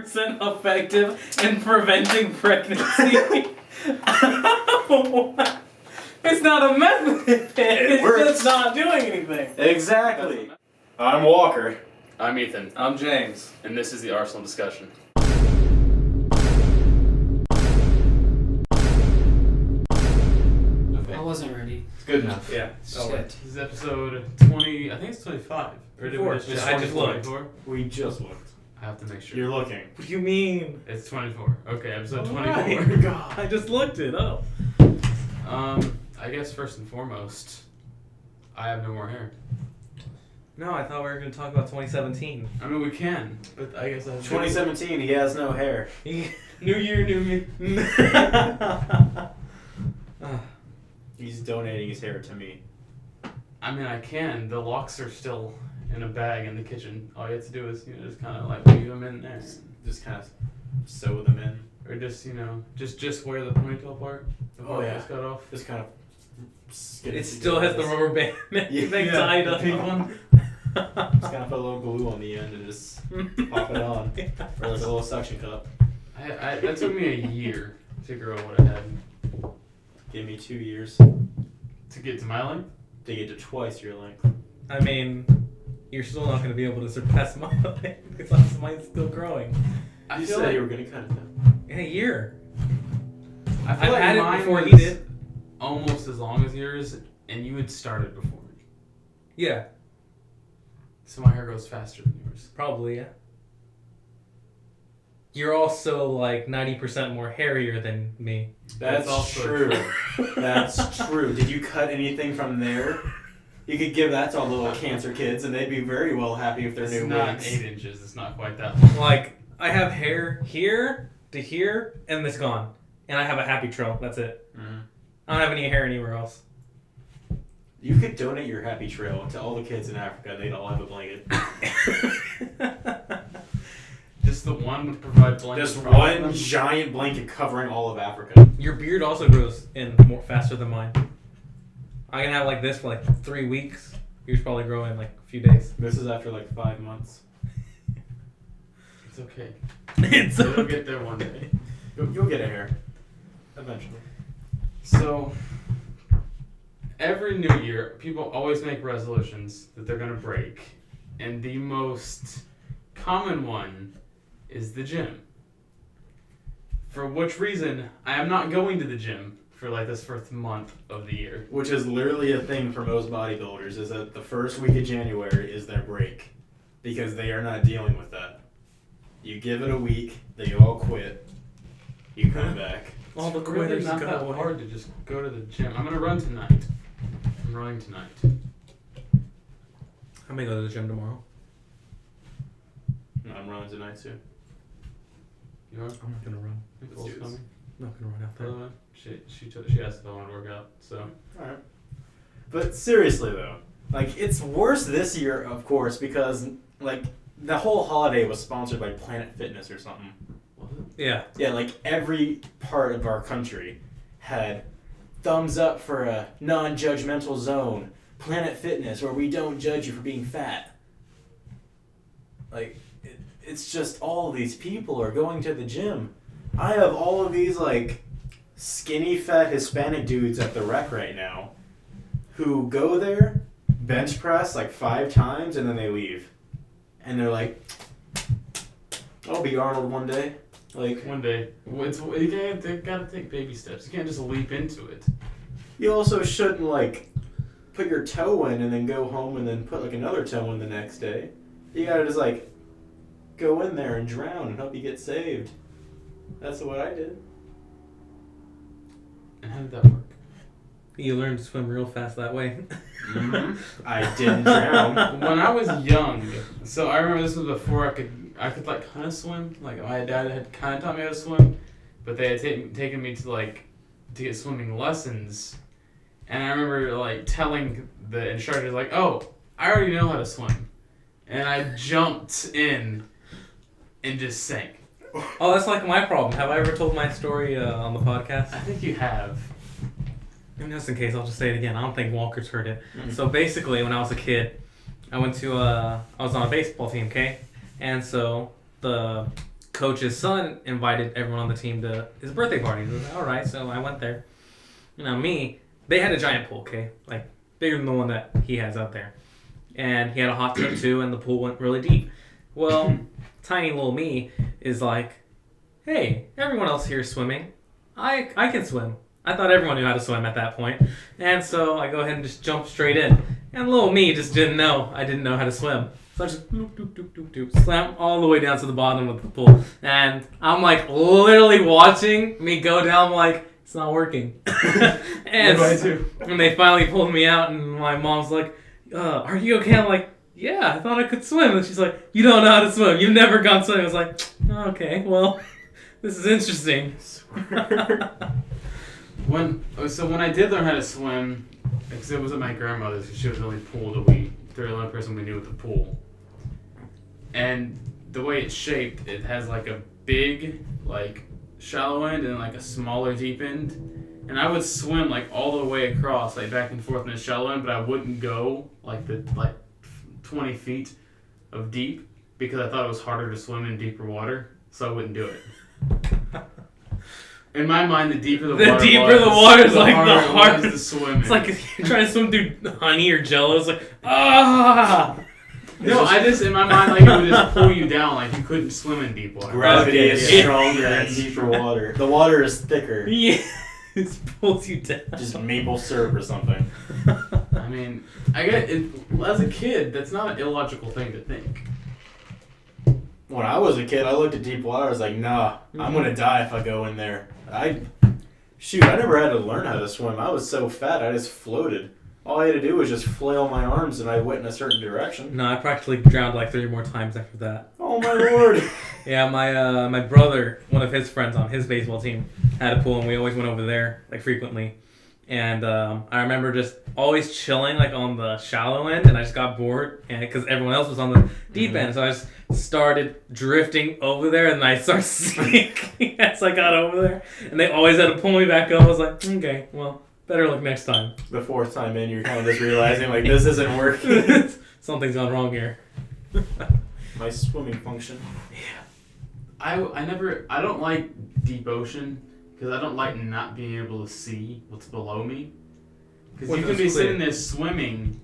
effective in preventing pregnancy. It's not a method. It's works. just not doing anything. Exactly. I'm Walker. I'm Ethan, I'm James. and this is the Arsenal discussion. Okay. I wasn't ready. It's good enough. Yeah. Shit. This is episode 20, I think it's 25. Or did we 24. just Yeah, I just looked. 24? We just looked. I have to make sure. You're looking. What do you mean? It's 24. Okay, episode 24. Oh my God. I just looked it up. I guess first and foremost, I have no more hair. No, I thought we were going to talk about 2017. I mean, we can, but I guess I have 2017, he has no hair. New year, new me. He's donating his hair to me. I mean, I can. The locks are still in a bag in the kitchen. All you have to do is, just kind of like leave them in there. Just kind of sew them in. Or just, just wear the ponytail part. The part yeah. that's cut off. Just kind of. It still has the rubber band thing tied up. The pink one. Just kind of put a little glue on the end and just pop it on. Or like a little suction cup. That took me a year to grow what I had. Give me 2 years To get to my length? to get to twice your length. I mean, you're still not going to be able to surpass mine because mine's still growing. I You feel said like, you were going to cut it down. In a year. I feel I've like had it mine before he was did. almost as long as yours, and you had started before me. Yeah, So my hair grows faster than yours. probably, yeah. You're also like 90% more hairier than me. That's also true. That's true. Did you cut anything from there? You could give that to all the little cancer kids, and they'd be very well happy if their It's new not wigs. 8 inches. It's not quite that long. Like, I have hair here to here, and it's gone. And I have a happy trail. That's it. Mhm. I don't have any hair anywhere else. You could donate your happy trail to all the kids in Africa. They'd all have a blanket. Just the one would provide blankets. Just for all of one them. giant blanket covering all of Africa. Your beard also grows in more faster than mine. I can have like this for like 3 weeks. Yours probably grow in like a few days. This is after like 5 months. It's okay. It's It'll get there one day. You'll get a hair. Eventually. So, every new year, people always make resolutions that they're going to break. And the most common one is the gym. For which reason, I am not going to the gym for like this first month of the year. Which is literally a thing for most bodybuilders, is that the first week of January is their break. Because they are not dealing with that. You give it a week, they all quit. You come back. all the It's really quitters not go that away. hard to just go to the gym. I'm going to run tonight. I'm running tonight. I may go to the gym tomorrow. I'm running tonight too. You are? I'm not gonna run. Let's do this. I'm not gonna run out By there. the way, she asked if I want to work out, so. Alright. But seriously though, like it's worse this year, of course, because like the whole holiday was sponsored by Planet Fitness or something. Was it? Yeah. Yeah, like every part of our country had thumbs up for a non-judgmental zone, Planet Fitness, where we don't judge you for being fat. Like, it's just all these people are going to the gym. I have all of these, like, skinny, fat Hispanic dudes at the rec right now who go there, bench press, like, 5 times, and then they leave. And they're like, I'll be Arnold one day. Like, One day. They gotta take baby steps. You can't just leap into it. you also shouldn't, like, put your toe in and then go home and then put, like, another toe in the next day. You gotta just, like, go in there and drown and hope you get saved. That's what I did. And how did that work? You learn to swim real fast that way. Mm-hmm. I didn't drown. When I was young, so I remember this was before I could like kind of swim. Like my dad had kind of taught me how to swim, but they had taken me to get swimming lessons, and I remember like telling the instructor like, "Oh, I already know how to swim," and I jumped in and just sank. Oh, that's like my problem. Have I ever told my story on the podcast? I think you have. And just in case, I'll just say it again. I don't think Walker's heard it. Mhm. So basically, when I was a kid, I was on a baseball team, okay? And so the coach's son invited everyone on the team to his birthday party. I was like, all right, so I went there. They had a giant pool, okay? Like, bigger than the one that he has out there. And he had a hot tub, too, and the pool went really deep. Well, tiny little me is like, hey, everyone else here is swimming. I can swim. I thought everyone knew how to swim at that point. And so I go ahead and just jump straight in. And little me just didn't know. I didn't know how to swim. So I just doop, doop, doop, doop, doop, slam all the way down to the bottom of the pool. And I'm like literally watching me go down. I'm like, it's not working. And What do I do? when they finally pulled me out and my mom's like, are you okay? I'm like, yeah, I thought I could swim. And she's like, you don't know how to swim. You've never gone swimming. I was like, okay, well, this is interesting. When I did learn how to swim, because it was at my grandmother's, because she was the only pool that they're the only person we knew with the pool. And the way it's shaped, it has like a big, like, shallow end and like a smaller deep end. And I would swim like all the way across, like back and forth in the shallow end, but I wouldn't go like 20 feet of deep because I thought it was harder to swim in deeper water, so I wouldn't do it. In my mind, the deeper the water is like the harder to swim. It's like you're trying to swim through honey or jello. It's like, ah! No, in my mind, like, it would just pull you down, like, you couldn't swim in deep water. Gravity is Yeah. stronger in deeper water. The water is thicker. Yeah, it pulls you down. Just maple syrup or something. I mean, I get it. As a kid, that's not an illogical thing to think. When I was a kid, I looked at deep water. I was like, nah, I'm gonna die if I go in there. I never had to learn how to swim. I was so fat, I just floated. All I had to do was just flail my arms, and I went in a certain direction. No, I practically drowned like 3 more times after that. Oh my lord! Yeah, my brother, one of his friends on his baseball team, had a pool, and we always went over there like frequently. And I remember just always chilling like on the shallow end, and I just got bored, and because everyone else was on the deep end, so I just started drifting over there, and I started sinking as I got over there. And they always had to pull me back up. I was like, okay, well, better luck next time. The 4th time in, you're kind of just realizing like this isn't working. Something's gone wrong here. My swimming function. I don't like deep ocean because I don't like not being able to see what's below me. Because you can be sitting there swimming,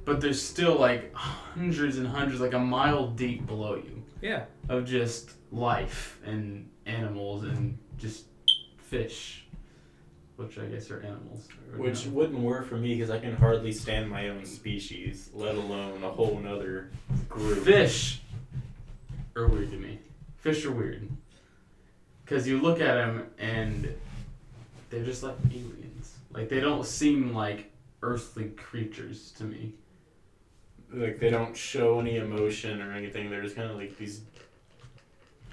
but there's still like hundreds and hundreds, like a mile deep below you. Yeah. Of just life and animals and just fish, which I guess are animals. Which wouldn't work for me because I can hardly stand my own species, let alone a whole nother group. Fish are weird to me. Fish are weird. Because you look at them and they're just like aliens. Like, they don't seem like earthly creatures to me. Like, they don't show any emotion or anything. They're just kind of like these...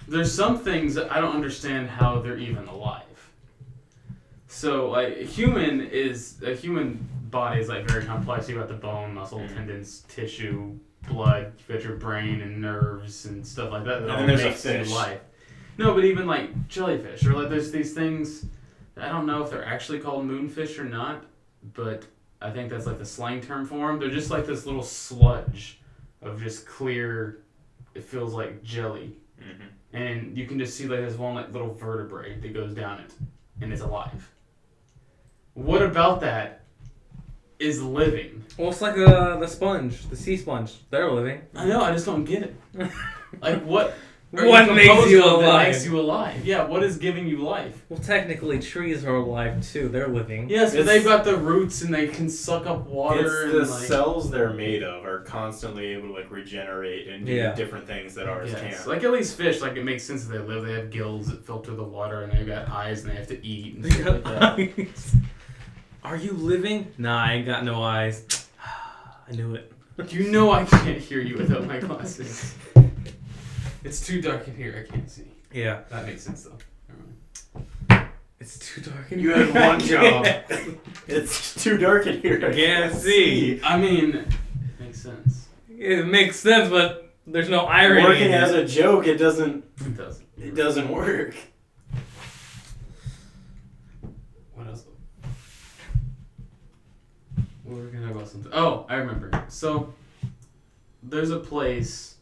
There's some things that I don't understand how they're even alive. So, like, a human body is, like, very complex. You got the bone, muscle, tendons, tissue, blood, you got your brain and nerves and stuff like that. That all there's a makes you fish. life. No, but even, like, jellyfish, or, like, there's these things, I don't know if they're actually called moonfish or not, but I think that's, like, the slang term for them. They're just, like, this little sludge of just clear, it feels like jelly. Mm-hmm. And you can just see, like, this one, like, little vertebrae that goes down it, and it's alive. What about that is living? Well, it's like the sponge, the sea sponge. They're living. I know, I just don't get it. Like, what? What makes you alive? That makes you alive? Yeah, what is giving you life? Well, technically, trees are alive too. They're living. Yes, but they've got the roots and they can suck up water. It's the and, like, cells they're made of are constantly able to like regenerate and do different things that ours can't. Like, at least fish, like, it makes sense that they live. They have gills that filter the water, and they've got eyes, and they have to eat and stuff like that. Are you living? Nah, I ain't got no eyes. I knew it. You know I can't hear you without my glasses. It's too dark in here. I can't see. Yeah. That makes sense, though. It's too dark in You here. had one job. It's too dark in here. I Can't see. I mean, it makes sense. It makes sense, but there's no irony. Working in as it. a joke, it doesn't It doesn't. work. What else? We were gonna talk about something. Oh, I remember. So, there's a place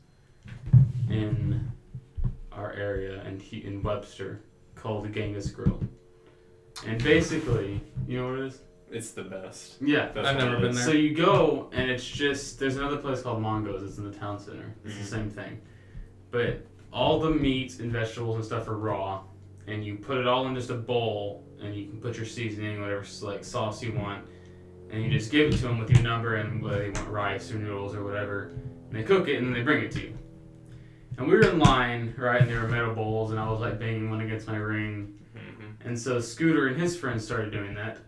in our area in Webster called the Genghis Grill. And basically, you know what it is? It's the best. Yeah. That's I've what never it been is. there. So you go, and it's just, there's another place called Mongo's. It's in the town center. It's the same thing. But all the meats and vegetables and stuff are raw, and you put it all in just a bowl, and you can put your seasoning, whatever like sauce you want, and you just give it to them with your number and whether they want rice or noodles or whatever, and they cook it, and then they bring it to you. And we were in line, right, and there were metal bowls, and I was like banging one against my ring. And so Scooter and his friends started doing that.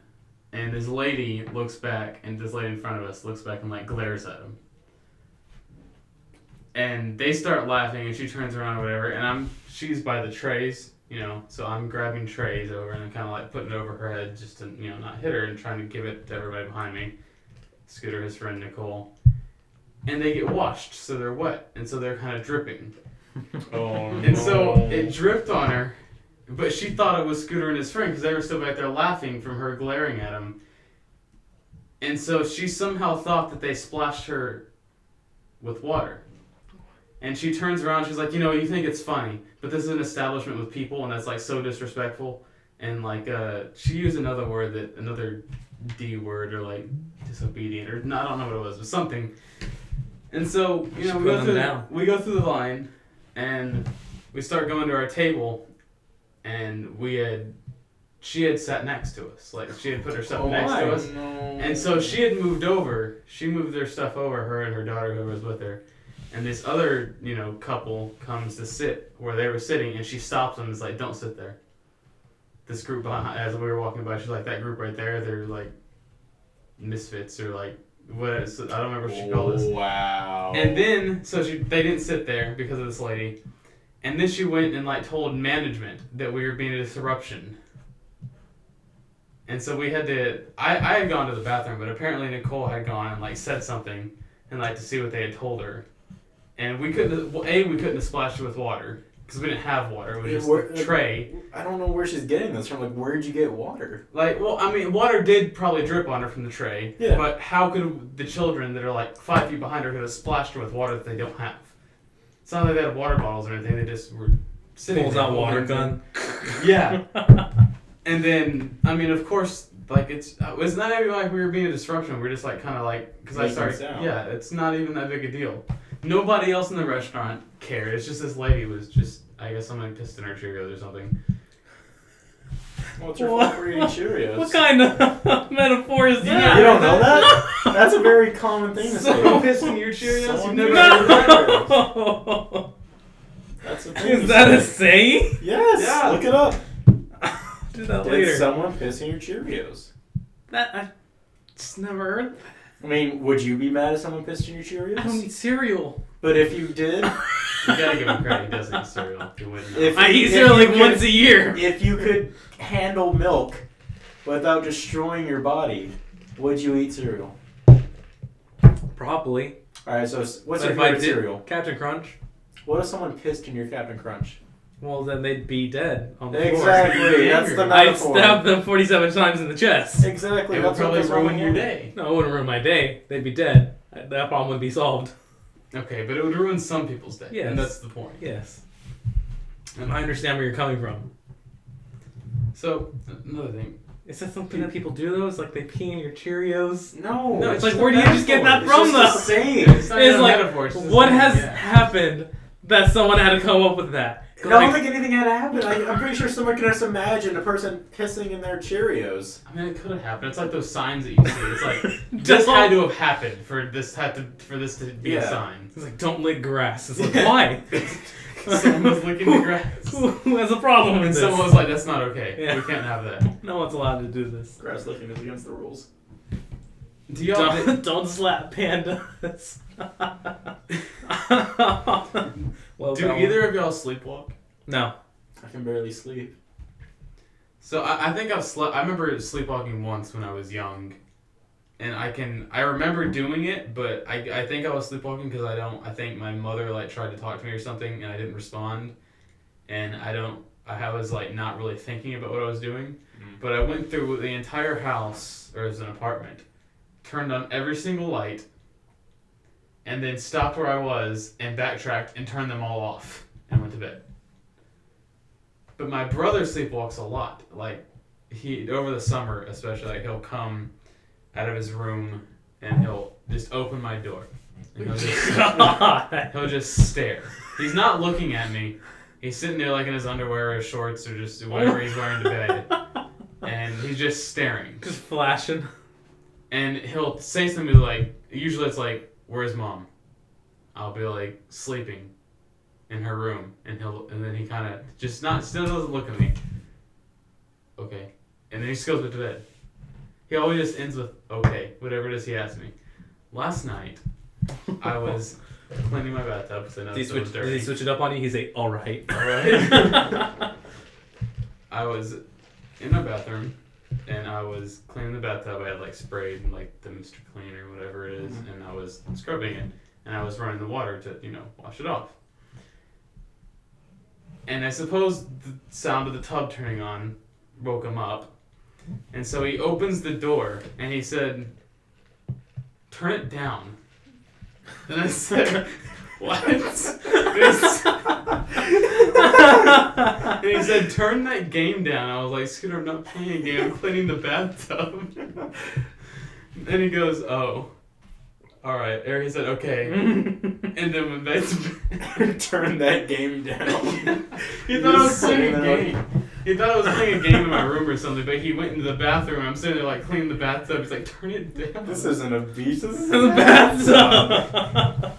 And this lady looks back, and this lady in front of us looks back and like glares at him. And they start laughing, and she turns around or whatever, and she's by the trays, you know, so I'm grabbing trays over, and I'm kind of like putting it over her head just to, you know, not hit her, and trying to give it to everybody behind me. Scooter, his friend Nicole. And they get washed, so they're wet, and so they're kind of dripping. Oh, And so it dripped on her, but she thought it was Scooter and his friend because they were still back there laughing from her glaring at him. And so she somehow thought that they splashed her with water. And she turns around, she's like, you know, you think it's funny, but this is an establishment with people, and that's like so disrespectful. And like, she used another D word, or like disobedient, or no, I don't know what it was, but something. And so, you know, we go through the line, and we start going to our table, and she had sat next to us, like she had put herself next to us, and so she had moved over. She moved their stuff over, her and her daughter who was with her, and this other, you know, couple comes to sit where they were sitting, and she stops them and is like, "Don't sit there." This group behind, as we were walking by, she's like, "That group right there, they're like misfits or like." I don't remember what she called us. Wow. And then, so they didn't sit there because of this lady. And then she went and like told management that we were being a disruption. And so we had to, I had gone to the bathroom, but apparently Nicole had gone and like said something and like to see what they had told her. And we couldn't have splashed her with water because we didn't have water. It was just a tray. I don't know where she's getting this from. Like, where'd you get water? Like, well, I mean, water did probably drip on her from the tray. Yeah. But how could the children that are like 5 feet behind her could have splashed her with water that they don't have? It's not like they had water bottles or anything. They just were sitting Pulls there out water holding gun. Yeah. And then, I mean, of course, like it's not even like we were being a disruption. We're just like kind of like, because I started, yeah, it's not even that big a deal. Nobody else in the restaurant cared. It's just this lady was just, I guess somebody pissed in her Cheerios or something. Well, it's your fault for eating Cheerios. What kind of metaphor is You that? don't know that? That's a very common thing to say. Someone pissed in your Cheerios? You've Someone never pissed heard in of that? No! That's a thing Is to that a say. saying? Yes. Yeah. Look it up. Do that Did later. someone piss in your Cheerios? That I just never heard. I mean, would you be mad if someone pissed in your Cheerios? I don't eat cereal. But if you did, You gotta give him credit. He doesn't eat cereal. He wouldn't know. If- I eat if cereal you like could- once a year. if you could handle milk without destroying your body, would you eat cereal? Probably. All right. So what's But your if I favorite did- cereal? Captain Crunch. What if someone pissed in your Captain Crunch? Well, then they'd be dead on the floor. Exactly. That's the I'd metaphor. stab them 47 times in the chest. Exactly. It would That's what probably goes wrong ruin with your milk. day. No, it wouldn't ruin my day. They'd be dead. That problem would be solved. Okay, but it would ruin some people's day. Yes. And that's the point. Yes. And I understand where you're coming from. So, another thing. Is that something that people do though? It's like they pee in your Cheerios? No. No, it's like, just where a do you just get that metaphor. from, It's just though? a saying. It's not It's even a like, metaphor, it's just what a has thing, yeah. happened that someone had to come up with that? I don't Like, think anything had to happen. I'm pretty sure someone can just imagine a person pissing in their Cheerios. I mean, it could have happened. It's like those signs that you see. It's like this Don't- had to have happened for this to be Yeah. a sign. It's like, don't lick grass. It's like, Yeah. why? Someone was licking the grass, Who has a problem with and this? someone was like, "That's not okay. Yeah. We can't have that." No one's allowed to do this. Grass licking is against the rules. Do y'all? Don't slap pandas. Well, Do either of y'all sleepwalk? No. I can barely sleep. So I think I've slept. I remember sleepwalking once when I was young, and I remember doing it, but I think I was sleepwalking because I think my mother like tried to talk to me or something and I didn't respond, and I was like not really thinking about what I was doing, but I went through the entire house, or it was an apartment, turned on every single light, and then stopped where I was and backtracked and turned them all off and went to bed. But my brother sleepwalks a lot. Like, he over the summer especially, like, he'll come out of his room and he'll just open my door. And he'll just stare. He's not looking at me. He's sitting there like in his underwear or shorts or just whatever he's wearing to bed. And he's just staring. Just flashing. And he'll say something like, usually it's like, "Where's Mom?" I'll be like, "Sleeping in her room." And then he kind of just still doesn't look at me. Okay. And then he just goes to bed. He always just ends with, "Okay," whatever it is he asks me. Last night, I was cleaning my bathtub because I know it was dirty. Did he switch it up on you? He's like, all right. I was in my bathroom and I was cleaning the bathtub. I had like sprayed like the Mr. Clean or whatever it is, and I was scrubbing it and I was running the water to wash it off. And I suppose the sound of the tub turning on woke him up, and so he opens the door and he said, "Turn it down." And I said, "What?" And he said, "Turn that game down." I was like, "Scooter, I'm not playing a game. I'm cleaning the bathtub." And he goes, "Oh, all right." Or he said, "Okay." And then went back to bed. Turn that game down. He thought I was playing a game. He thought I was playing a game in my room or something, but he went into the bathroom. I'm sitting there like cleaning the bathtub. He's like, "Turn it down." This isn't a beach. This is In the bathtub.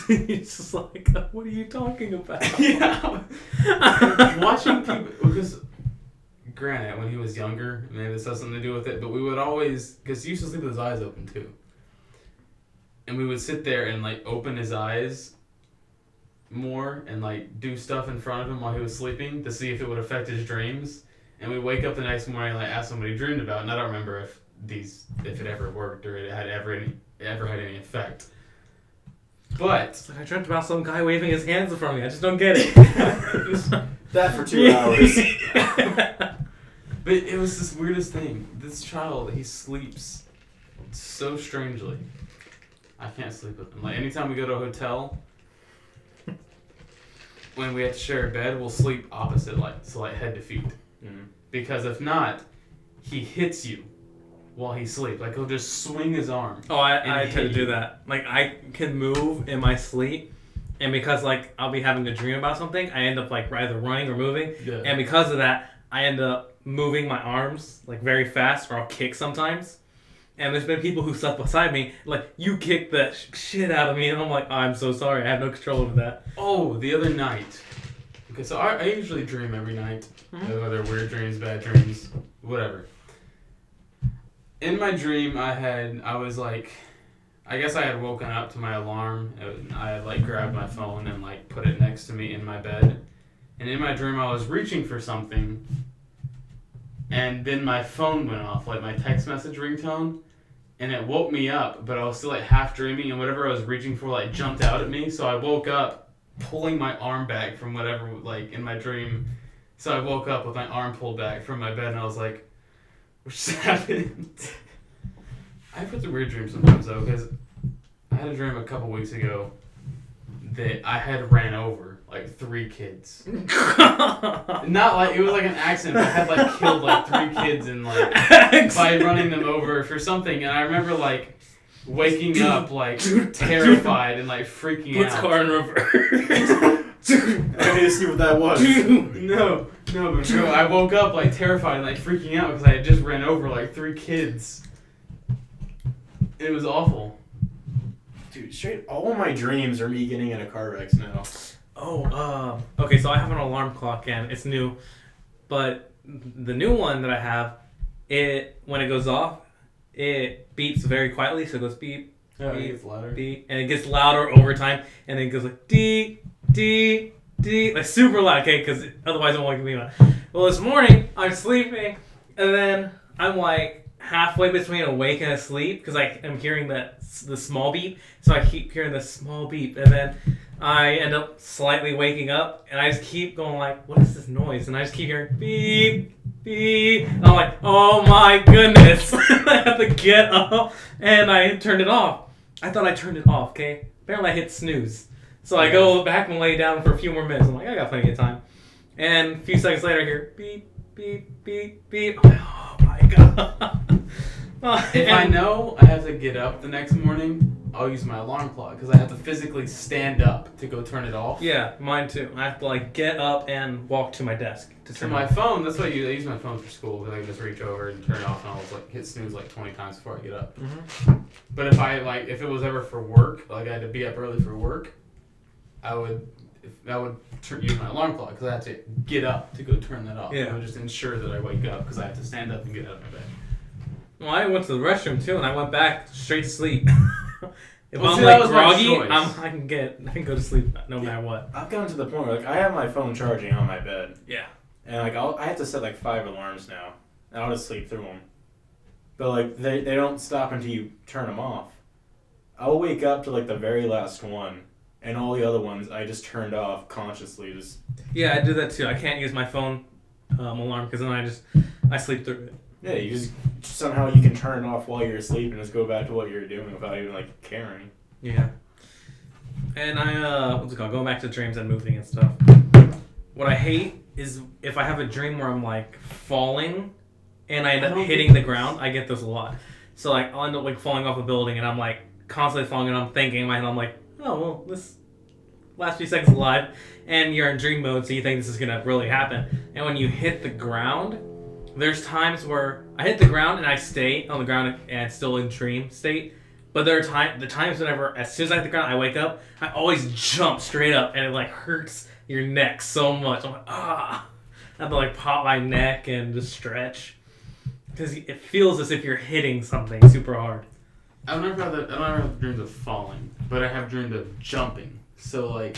He's just like, what are you talking about? Yeah. Watching people, because granted, when he was younger, maybe this has something to do with it, but we would always, because he used to sleep with his eyes open too. And we would sit there and like open his eyes more and like do stuff in front of him while he was sleeping to see if it would affect his dreams. And we wake up the next morning and like ask him what he dreamed about, and I don't remember if it ever worked or it had ever had any effect. But It's like, I dreamt about some guy waving his hands in front of me. I just don't get it. that for 2 hours. But it was this weirdest thing. This child, he sleeps so strangely. I can't sleep with him. Like, anytime we go to a hotel, when we have to share a bed, we'll sleep opposite, like head to feet. Mm. Because if not, he hits you while he sleeps. Like, he'll just swing his arm. Oh, I And tend to hit do you. that. Like, I can move in my sleep, and because, like, I'll be having a dream about something, I end up, like, either running or moving, Yeah. and because of that, I end up moving my arms, like, very fast, or I'll kick sometimes. And there's been people who slept beside me, like, you kicked the shit out of me, and I'm like, oh, I'm so sorry, I have no control over that. Oh, the other night. Okay, so I usually dream every night. Mhm. Whether weird dreams, bad dreams, whatever. In my dream, I was like, I guess I had woken up to my alarm. I had like grabbed my phone and like put it next to me in my bed. And in my dream, I was reaching for something. And then my phone went off, like my text message ringtone. And it woke me up, but I was still like half dreaming, and whatever I was reaching for like jumped out at me. So I woke up pulling my arm back from whatever, like in my dream. So I woke up with my arm pulled back from my bed, and I was like, what just happened? I have pretty weird dreams sometimes though, because I had a dream a couple weeks ago that I had ran over like 3 kids. Not like, it was like an accident, but I had like killed like 3 kids and like by running them over for something. And I remember like waking up like terrified and like freaking Puts out. car in reverse. I need to see what that was. No, but no, I woke up like terrified and like freaking out because I had just ran over like 3 kids. It was awful. Dude, straight, all my dreams are me getting in a car wreck now. Oh, okay, so I have an alarm clock and it's new, but the new one that I have, when it goes off, it beeps very quietly, so it goes beep, Yeah, beep, it gets louder. beep, and it gets louder over time, and then it goes like dee, dee, dee, like super loud, okay, because otherwise it won't wake me up. Well, this morning, I'm sleeping, and then I'm like halfway between awake and asleep, because I am hearing the small beep, so I keep hearing the small beep, and then I end up slightly waking up, and I just keep going like, what is this noise? And I just keep hearing beep, beep. And I'm like, oh my goodness. I have to get up, and I turned it off. I thought I turned it off, okay? Apparently I hit snooze. So I go back and lay down for a few more minutes. I'm like, I got plenty of time. And a few seconds later, I hear beep, beep, beep, beep. I'm like, oh my god. If I know I have to get up the next morning, I'll use my alarm clock because I have to physically stand up to go turn it off. Yeah, mine too. I have to like get up and walk to my desk to To turn my it off. phone, that's what I use my phone for school because I can just reach over and turn it off, and I'll just like hit snooze like 20 times before I get up. But if it was ever for work, like I had to be up early for work, I would use my alarm clock because I have to get up to go turn that off. Yeah. It would just ensure that I wake up because I have to stand up and get out of my bed. Well, I went to the restroom too, and I went back straight to sleep. If Well, I'm see, that like was my groggy, choice. I can go to sleep no matter what. I've gotten to the point where like I have my phone charging on my bed, Yeah. and like I have to set like 5 alarms now, and I'll just sleep through them. But like they don't stop until you turn them off. I'll wake up to like the very last one, and all the other ones I just turned off consciously. Just Yeah, I do that too. I can't use my phone alarm because then I sleep through it. yeah, you just somehow you can turn it off while you're asleep and just go back to what you're doing without even like caring. Yeah. And what's it called? Going back to dreams and moving and stuff. What I hate is if I have a dream where I'm like falling and I end up hitting the ground. I get this a lot. So like I'll end up like falling off a building and I'm like constantly falling and I'm thinking in my head, I'm like, oh well, this last few seconds alive, and you're in dream mode, so you think this is gonna really happen. And when you hit the ground, there's times where I hit the ground and I stay on the ground and still in dream state. But there are the times whenever, as soon as I hit the ground, I wake up, I always jump straight up and it like hurts your neck so much. I'm like, ah. I have to like pop my neck and just stretch. Because it feels as if you're hitting something super hard. I don't ever have dreams of falling, but I have dreams of jumping. So like,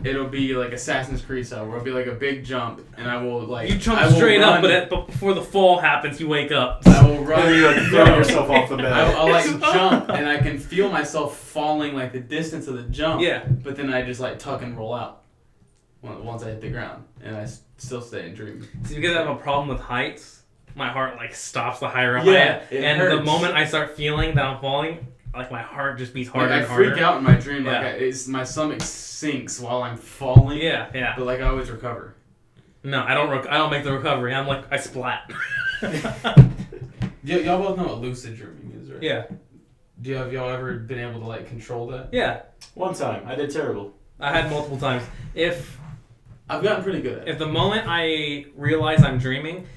it'll be like Assassin's Creed style, where it'll be like a big jump, and I will like You jump straight up, but before the fall happens, you wake up. I will run. And you like throw yourself off the bed. I'll like jump, and I can feel myself falling like the distance of the jump. Yeah. But then I just like tuck and roll out once I hit the ground, and I still stay in dream. See, because I have a problem with heights, my heart like stops the higher up Yeah, I am. it And hurts. the moment I start feeling that I'm falling, like my heart just beats harder Like, and I harder. freak out in my dream. Yeah. Like my stomach sinks while I'm falling. Yeah, yeah. But like I always recover. No, I don't make the recovery. I'm like I splat. Y'all both know what lucid dreaming is, right? Yeah, Have y'all ever been able to like control that? yeah. One time, I did terrible. I had multiple times. If I've gotten pretty good at it. the moment I realize I'm dreaming,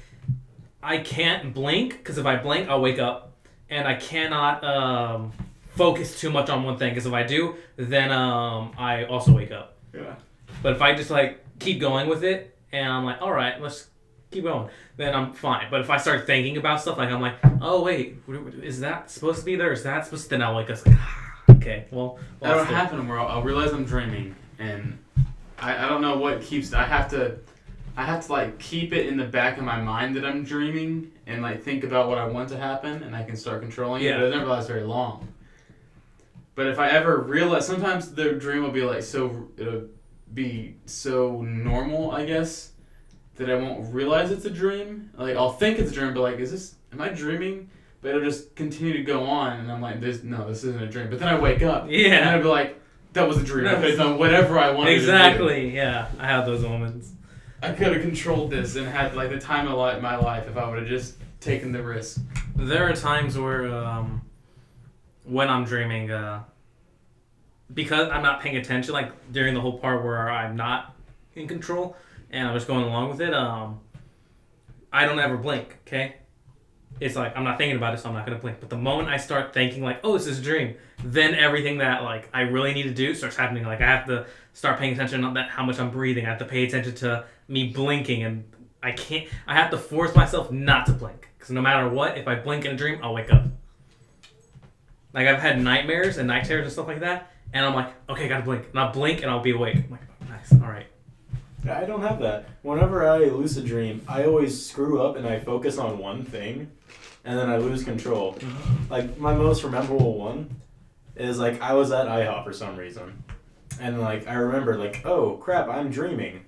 I can't blink because if I blink, I'll wake up, and I cannot focus too much on one thing because if I do, then I also wake up. Yeah. But if I just like keep going with it, and I'm like, all right, let's keep going, then I'm fine. But if I start thinking about stuff, like I'm like, oh wait, is that supposed to be there? Is that supposed to? Then I'll wake up like, okay, well That'll let's do it. happen where I'll realize I'm dreaming, and I don't know what keeps. I have to like keep it in the back of my mind that I'm dreaming, and like think about what I want to happen, and I can start controlling it. Yeah. But it never lasts very long. But if I ever realize, sometimes the dream will be like it'll be so normal, I guess, that I won't realize it's a dream. Like I'll think it's a dream, but like, am I dreaming? But it'll just continue to go on, and I'm like, this isn't a dream. But then I wake up, and Yeah, I'll be like, that was a dream. I That could have was- done whatever I wanted to exactly. Yeah, I have those moments. do. I could have controlled this and had like the time of my life if I would have just taken the risk. There are times where when I'm dreaming, because I'm not paying attention, like during the whole part where I'm not in control and I'm just going along with it, I don't ever blink, okay? It's like I'm not thinking about it, so I'm not gonna blink. But the moment I start thinking like, oh, this is a dream, then everything that like I really need to do starts happening. Like I have to start paying attention on that, how much I'm breathing. I have to pay attention to me blinking, and I have to force myself not to blink. Because no matter what, if I blink in a dream, I'll wake up. Like I've had nightmares and night terrors and stuff like that, and I'm like, okay, gotta blink. And I'll blink and I'll be awake. I'm like, oh, nice, alright. I don't have that. Whenever I lucid dream, I always screw up and I focus on one thing, and then I lose control. Like, my most memorable one is, like, I was at IHOP for some reason. And, like, I remember, like, oh, crap, I'm dreaming.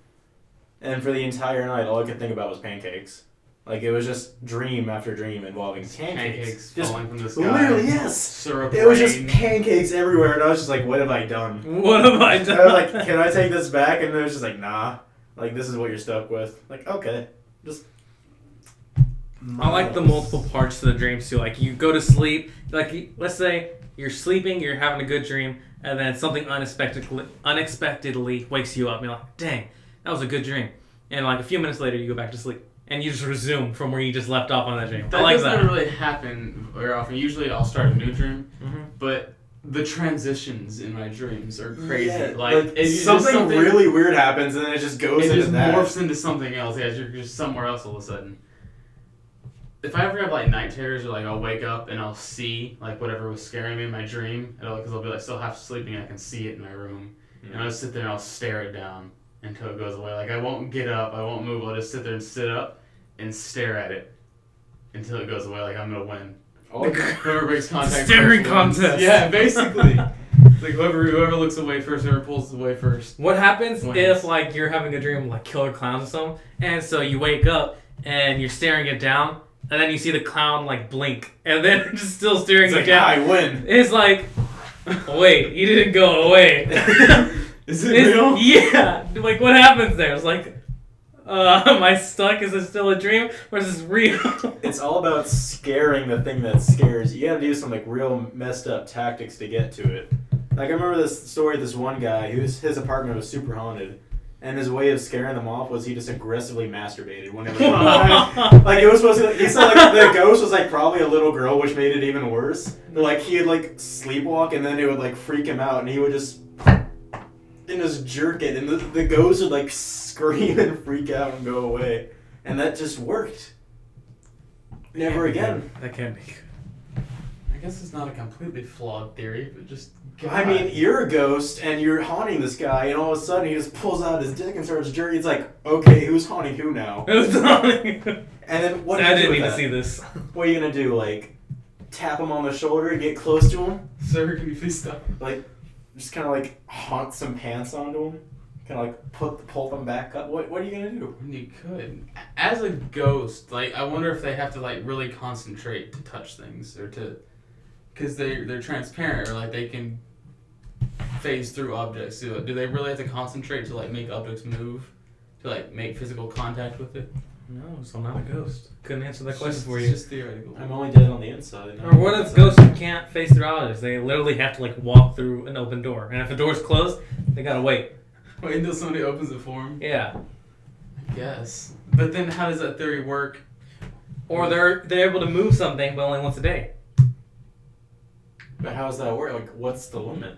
And for the entire night, all I could think about was pancakes. Like it was just dream after dream involving pancakes. Just falling from the sky. literally, yes. Syrup It was just rain. pancakes everywhere, and I was just like, "What have I done?" What have I And I done? was like, "Can I take this back?" And it was just like, "Nah. Like this is what you're stuck with." Like, okay, just. I like the multiple parts to the dreams too. Like you go to sleep, like let's say you're sleeping, you're having a good dream, and then something unexpectedly wakes you up. And you're like, dang, that was a good dream. And like a few minutes later, you go back to sleep, and you just resume from where you just left off on that dream. That I like doesn't that. really happen very often. Usually, I'll start a new dream, Mm-hmm. but the transitions in my dreams are crazy. Yeah, like it's something really weird happens, and then it just goes it into just that. morphs into something else. Yeah, you're just somewhere else all of a sudden. If I ever have like night terrors, or like I'll wake up and I'll see like whatever was scaring me in my dream, because I'll be like still half sleeping and I can see it in my room, and I'll just sit there and I'll stare it down until it goes away. Like I won't get up, I won't move. I'll just sit there and sit up and stare at it until it goes away. Like I'm gonna win. Whoever breaks contact. Staring first wins. contest. Yeah, basically. Like whoever looks away first, whoever pulls away first. What happens Wins. if like you're having a dream of like killer clowns or something, and so you wake up and you're staring it down, and then you see the clown like blink, and then it's just still staring It's it like, down. I win. It's like, wait, he didn't go away. Is it real? Yeah. Like, what happens there? It's like, am I stuck? Is it still a dream? Or is this real? It's all about scaring the thing that scares you. You gotta do some like real messed up tactics to get to it. Like I remember this story of this one guy his apartment was super haunted, and his way of scaring them off was he just aggressively masturbated whenever. Like it was supposed to. He said like the ghost was like probably a little girl, which made it even worse. Like he'd like sleepwalk, and then it would like freak him out, and he would just jerk it, and the ghost would like scream and freak out and go away, and that just worked. Never again. That can't be good. I guess it's not a completely flawed theory, but just. I mean, you're a ghost and you're haunting this guy, and all of a sudden he just pulls out his dick and starts jerking. It's like, okay, who's haunting who now? It was And then what? I do you didn't do need with to see that? this. What are you gonna do? Like, tap him on the shoulder and get close to him? Sir, can you please stop? Like, just kind of like haunt some pants onto him? Kind of like pull them back up? What are you gonna do? You could. As a ghost, like I wonder if they have to like really concentrate to touch things or to, because they're transparent or like they can phase through objects. Do they really have to concentrate to like make objects move, to like make physical contact with it? No, so I'm not a ghost. Couldn't answer that question for It's you. just theoretical. I'm only dead on the inside. Or what if ghosts can't face through objects? They literally have to like walk through an open door, and if the door's closed, they gotta wait. Wait until somebody opens it for them? Yeah. I guess. But then how does that theory work? Or they're able to move something, but only once a day. But how does that work? Like, what's the limit?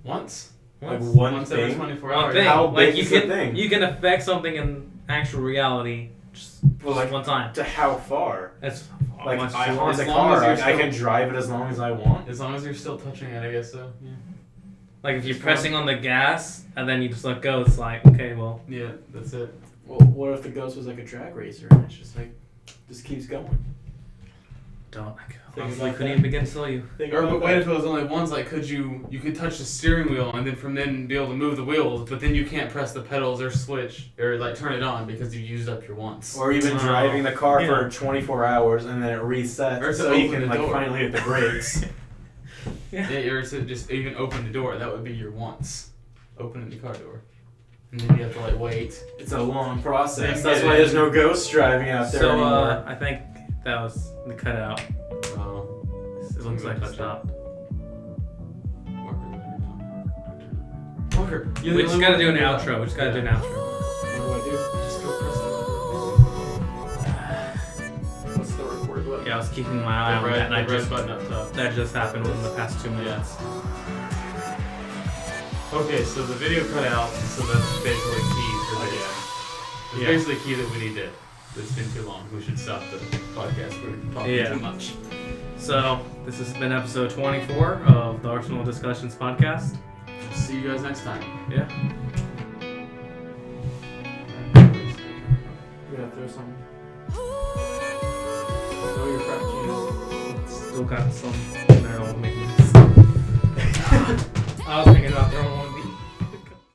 Once? Like Once. one Once every thing? 24 One hours. thing. How Like big you is the can thing? you can affect something in actual reality just Well, like, one time. to how far? That's Like, much I too haunt long. the As long as car, you're I still- can drive it as long as I want. As long as you're still touching it, I guess so. Yeah. Like if you're pressing on the gas and then you just let go, it's like, okay, well, Yeah, that's it. Well, what if the ghost was like a drag racer and it's just like, just keeps going? don't. Think Honestly, about couldn't that. even begin to tell you. Think Or about but what that. if it was only once? Like, could you could touch the steering wheel and then from then be able to move the wheels, but then you can't press the pedals or switch or like turn it on because you used up your once. Or even Oh. driving the car Yeah. for 24 hours and then it resets Or to so you open can the like door. finally hit the brakes. Yeah, or to just even open the door. That would be your once, opening the car door, and then you have to like wait. It's a long process. Then That's get why it. there's no ghosts driving out there So anymore. I think that was the cutout. Oh, It looks like it stopped. Walker, you're We the just only gotta one do an who can outro. We just gotta do an Yeah. outro. What do I do? Just go press What's the record button? Yeah, I was keeping my eye on that, and I the red just button up top. that just happened within the past 2 minutes. Okay, so the video cut out, so that's basically key for this. It's Yeah. basically key that we need to. It's been too long. We should stop the podcast. We're talking Yeah. too much. So this has been episode 24 of the Arsenal Discussions podcast. See you guys next time. Yeah. We gotta throw some. Throw your frappuccino. Still got some in there. I'll make this. I was thinking about throwing